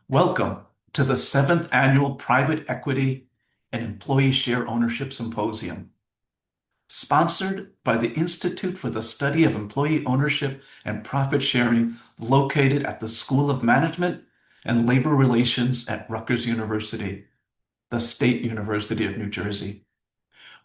Welcome to the seventh annual Private Equity and Employee Share Ownership Symposium, sponsored by the Institute for the Study of Employee Ownership and Profit Sharing, located at the School of Management and Labor Relations at Rutgers University, the State University of New Jersey.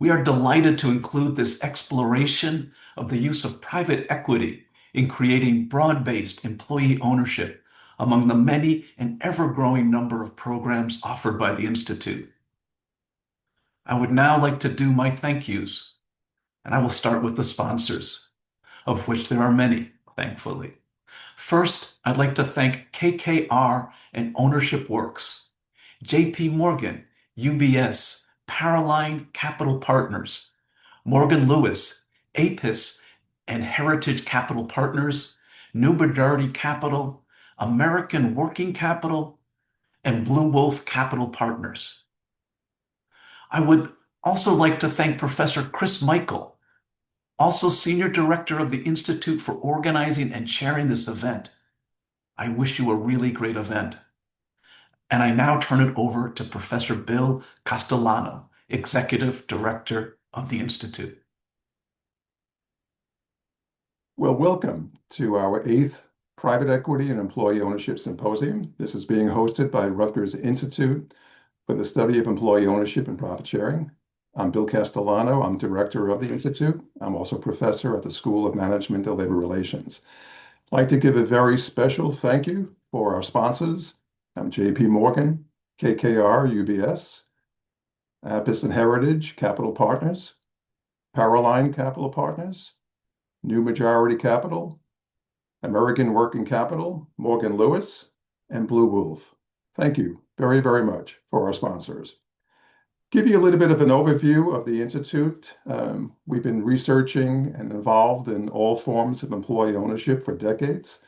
We are delighted to include this exploration of the use of private equity in creating broad-based employee ownership among the many and ever-growing number of programs offered by the Institute. I would now like to do my thank yous, and I will start with the sponsors, of which there are many, thankfully. First, I'd like to thank KKR and Ownership Works, JP Morgan, UBS, Paraline Capital Partners, Morgan Lewis, APIS, and Heritage Capital Partners, New Majority Capital, American Working Capital, and Blue Wolf Capital Partners. I would also like to thank Professor Chris Michael, also Senior Director of the Institute, for organizing and chairing this event. I wish you a really great event. And I now turn it over to Professor Bill Castellano, Executive Director of the Institute. Well, welcome to our 8th Private Equity and Employee Ownership Symposium. This is being hosted by Rutgers Institute for the Study of Employee Ownership and Profit Sharing. I'm Bill Castellano. I'm Director of the Institute. I'm also Professor at the School of Management and Labor Relations. I'd like to give a very special thank you for our sponsors. I'm JP Morgan, KKR, UBS, Apis and Heritage Capital Partners, Paraline Capital Partners, New Majority Capital, American Working Capital, Morgan Lewis, and Blue Wolf. Thank you very, very much for our sponsors. Give you a little bit of an overview of the Institute. We've been researching and involved in all forms of employee ownership for decades.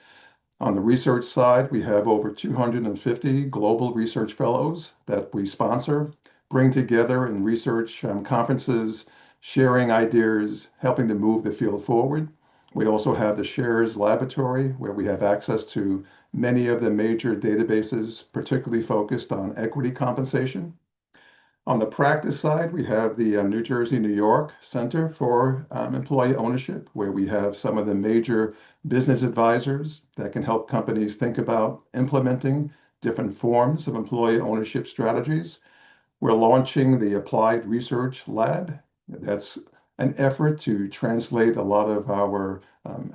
On the research side, we have over 250 global research fellows that we sponsor, bring together in research conferences, sharing ideas, helping to move the field forward. We also have the Shares Laboratory, where we have access to many of the major databases, particularly focused on equity compensation. On the practice side, we have the New Jersey, New York Center for Employee Ownership, where we have some of the major business advisors that can help companies think about implementing different forms of employee ownership strategies. We're launching the Applied Research Lab. That's an effort to translate a lot of our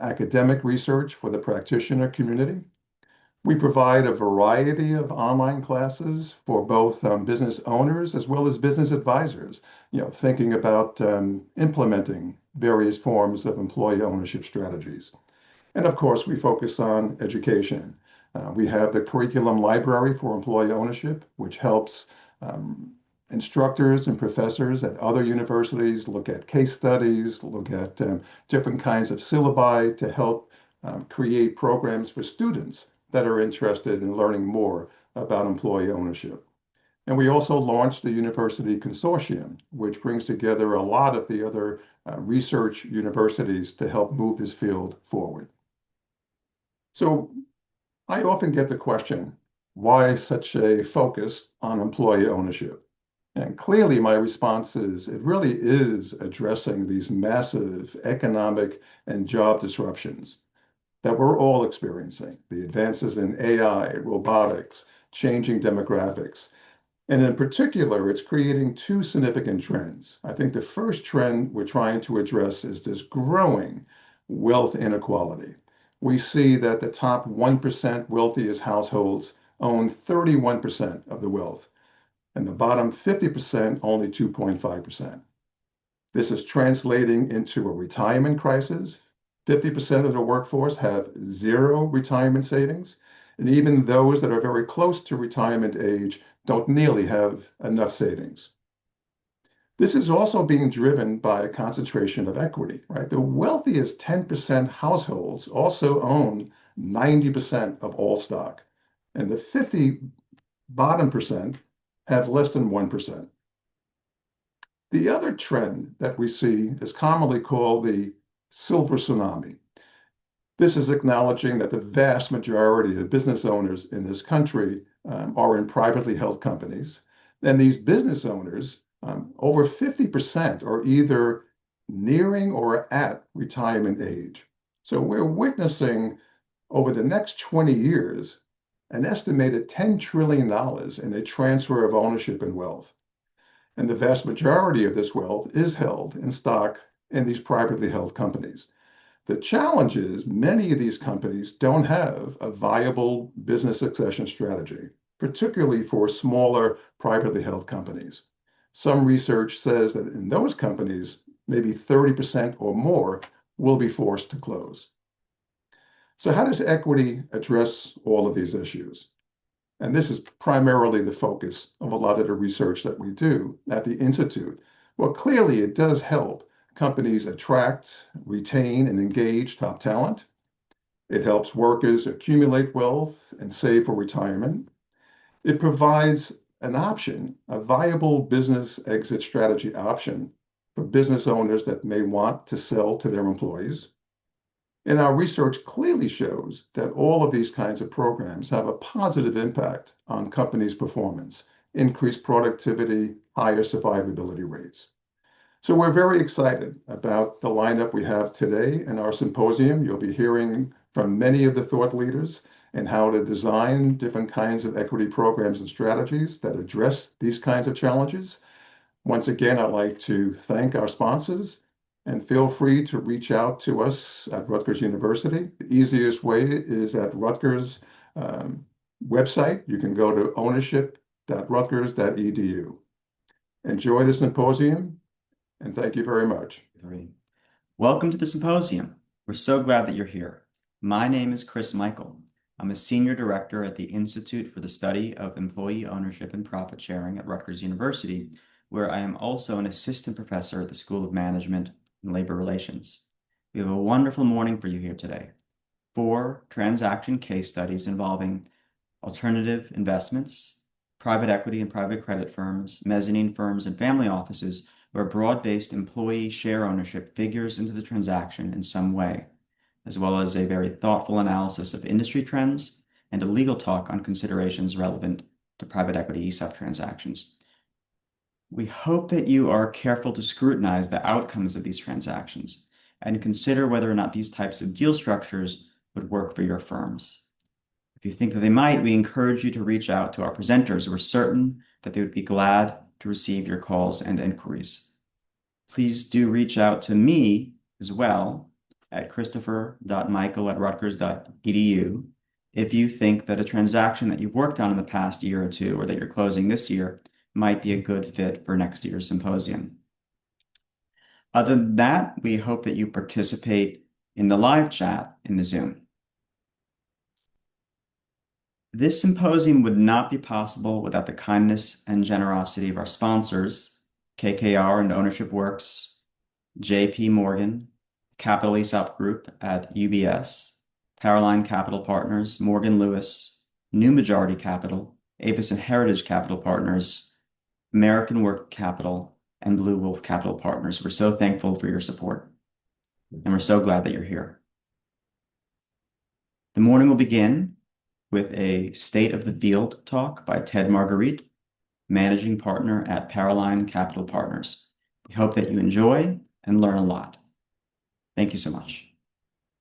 academic research for the practitioner community. We provide a variety of online classes for both business owners as well as business advisors, thinking about implementing various forms of employee ownership strategies. And of course, we focus on education. We have the Curriculum Library for Employee Ownership, which helps instructors and professors at other universities look at case studies, look at different kinds of syllabi to help create programs for students that are interested in learning more about employee ownership. And we also launched the University Consortium, which brings together a lot of the other research universities to help move this field forward. So I often get the question, why such a focus on employee ownership? And clearly my response is, it really is addressing these massive economic and job disruptions that we're all experiencing, the advances in AI, robotics, changing demographics. And in particular, it's creating two significant trends. I think the first trend we're trying to address is this growing wealth inequality. We see that the top 1% wealthiest households own 31% of the wealth, and the bottom 50% only 2.5%. This is translating into a retirement crisis. 50% of the workforce have zero retirement savings, and even those that are very close to retirement age don't nearly have enough savings. This is also being driven by a concentration of equity, right? The wealthiest 10% households also own 90% of all stock, and the 50 bottom percent have less than 1%. The other trend that we see is commonly called the silver tsunami. This is acknowledging that the vast majority of business owners in this country are in privately held companies. And these business owners, over 50% are either nearing or at retirement age. So we're witnessing over the next 20 years an estimated $10 trillion in a transfer of ownership and wealth. And the vast majority of this wealth is held in stock in these privately held companies. The challenge is many of these companies don't have a viable business succession strategy, particularly for smaller privately held companies. Some research says that in those companies, maybe 30% or more will be forced to close. So how does equity address all of these issues? And this is primarily the focus of a lot of the research that we do at the Institute. Well, clearly it does help companies attract, retain, and engage top talent. It helps workers accumulate wealth and save for retirement. It provides an option, a viable business exit strategy option for business owners that may want to sell to their employees. And our research clearly shows that all of these kinds of programs have a positive impact on companies' performance, increased productivity, higher survivability rates. So we're very excited about the lineup we have today in our symposium. You'll be hearing from many of the thought leaders and how to design different kinds of equity programs and strategies that address these kinds of challenges. Once again, I'd like to thank our sponsors and feel free to reach out to us at Rutgers University. The easiest way is at Rutgers website. You can go to ownership.rutgers.edu. Enjoy the symposium, and thank you very much. Welcome to the symposium. We're so glad that you're here. My name is Chris Michael. I'm a senior director at the Institute for the Study of Employee Ownership and Profit Sharing at Rutgers University, where I am also an assistant professor at the School of Management and Labor Relations. We have a wonderful morning for you here today. 4 transaction case studies involving alternative investments, private equity and private credit firms, mezzanine firms, and family offices where broad-based employee share ownership figures into the transaction in some way, as well as a very thoughtful analysis of industry trends and a legal talk on considerations relevant to private equity ESOP transactions. We hope that you are careful to scrutinize the outcomes of these transactions and consider whether or not these types of deal structures would work for your firms. If you think that they might, we encourage you to reach out to our presenters. We're certain that they would be glad to receive your calls and inquiries. Please do reach out to me as well at christopher.michael@rutgers.edu if you think that a transaction that you've worked on in the past year or two or that you're closing this year might be a good fit for next year's symposium. Other than that, we hope that you participate in the live chat in the Zoom. This symposium would not be possible without the kindness and generosity of our sponsors, KKR and Ownership Works, JP Morgan, Capital ESOP Group at UBS, Powerline Capital Partners, Morgan Lewis, New Majority Capital, Avis and Heritage Capital Partners, American Work Capital, and Blue Wolf Capital Partners. We're so thankful for your support, and we're so glad that you're here. The morning will begin with a State of the Field talk by Ted Marguerite, Managing Partner at Powerline Capital Partners. We hope that you enjoy and learn a lot. Thank you so much.